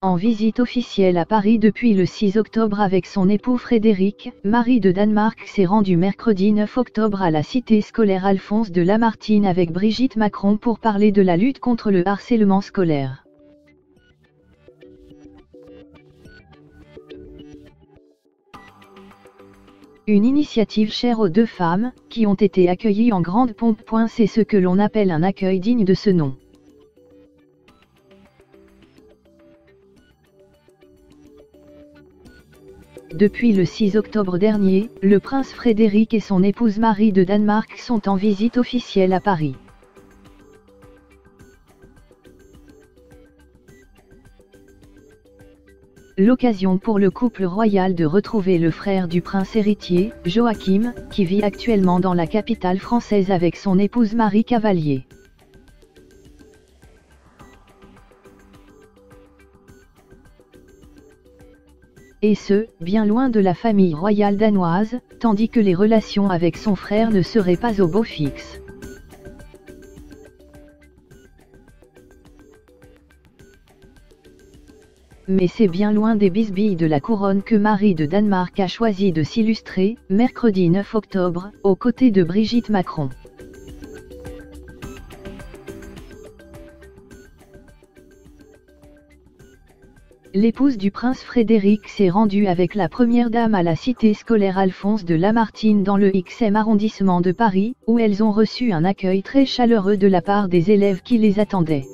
En visite officielle à Paris depuis le 6 octobre avec son époux Frédéric, Marie de Danemark s'est rendue mercredi 9 octobre à la cité scolaire Alphonse de Lamartine avec Brigitte Macron pour parler de la lutte contre le harcèlement scolaire. Une initiative chère aux deux femmes, qui ont été accueillies en grande pompe. C'est ce que l'on appelle un accueil digne de ce nom. Depuis le 6 octobre dernier, le prince Frédéric et son épouse Marie de Danemark sont en visite officielle à Paris. L'occasion pour le couple royal de retrouver le frère du prince héritier, Joachim, qui vit actuellement dans la capitale française avec son épouse Marie Cavalier. Et ce, bien loin de la famille royale danoise, tandis que les relations avec son frère ne seraient pas au beau fixe. Mais c'est bien loin des bisbilles de la couronne que Marie de Danemark a choisi de s'illustrer, mercredi 9 octobre, aux côtés de Brigitte Macron. L'épouse du prince Frédéric s'est rendue avec la première dame à la cité scolaire Alphonse de Lamartine dans le 8e arrondissement de Paris, où elles ont reçu un accueil très chaleureux de la part des élèves qui les attendaient.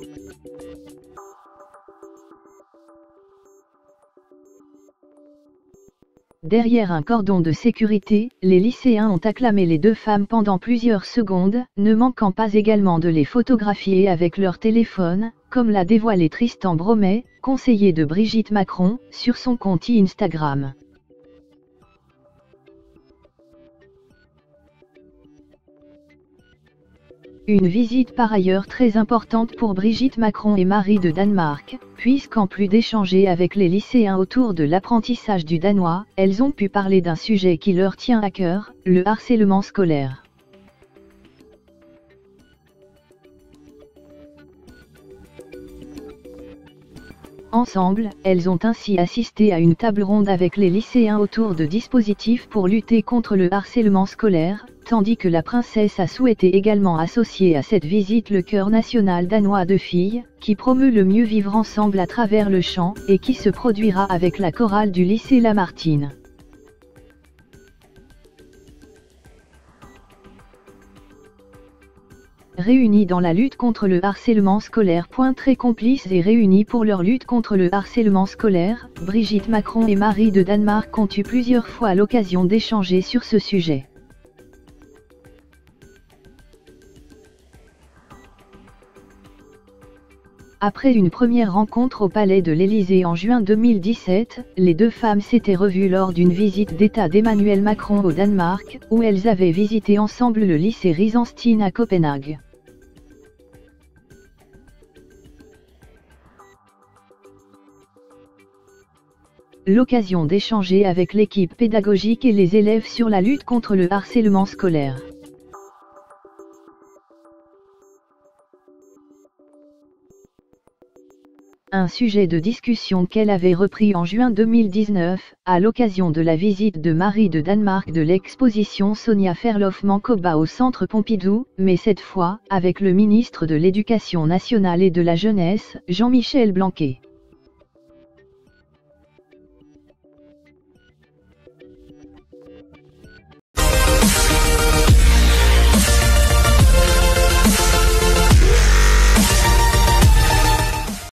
Derrière un cordon de sécurité, les lycéens ont acclamé les deux femmes pendant plusieurs secondes, ne manquant pas également de les photographier avec leur téléphone, comme l'a dévoilé Tristan Bromet, conseiller de Brigitte Macron, sur son compte Instagram. Une visite par ailleurs très importante pour Brigitte Macron et Marie de Danemark, puisqu'en plus d'échanger avec les lycéens autour de l'apprentissage du danois, elles ont pu parler d'un sujet qui leur tient à cœur, le harcèlement scolaire. Ensemble, elles ont ainsi assisté à une table ronde avec les lycéens autour de dispositifs pour lutter contre le harcèlement scolaire, tandis que la princesse a souhaité également associer à cette visite le chœur national danois de filles, qui promeut le mieux vivre ensemble à travers le chant, et qui se produira avec la chorale du lycée Lamartine. Réunies dans la lutte contre le harcèlement scolaire. Très complices et réunies pour leur lutte contre le harcèlement scolaire, Brigitte Macron et Marie de Danemark ont eu plusieurs fois l'occasion d'échanger sur ce sujet. Après une première rencontre au Palais de l'Élysée en juin 2017, les deux femmes s'étaient revues lors d'une visite d'État d'Emmanuel Macron au Danemark, où elles avaient visité ensemble le lycée Risenstien à Copenhague. L'occasion d'échanger avec l'équipe pédagogique et les élèves sur la lutte contre le harcèlement scolaire. Un sujet de discussion qu'elle avait repris en juin 2019, à l'occasion de la visite de Marie de Danemark de l'exposition Sonia Ferlof-Mancoba au Centre Pompidou, mais cette fois, avec le ministre de l'Éducation nationale et de la Jeunesse, Jean-Michel Blanquer.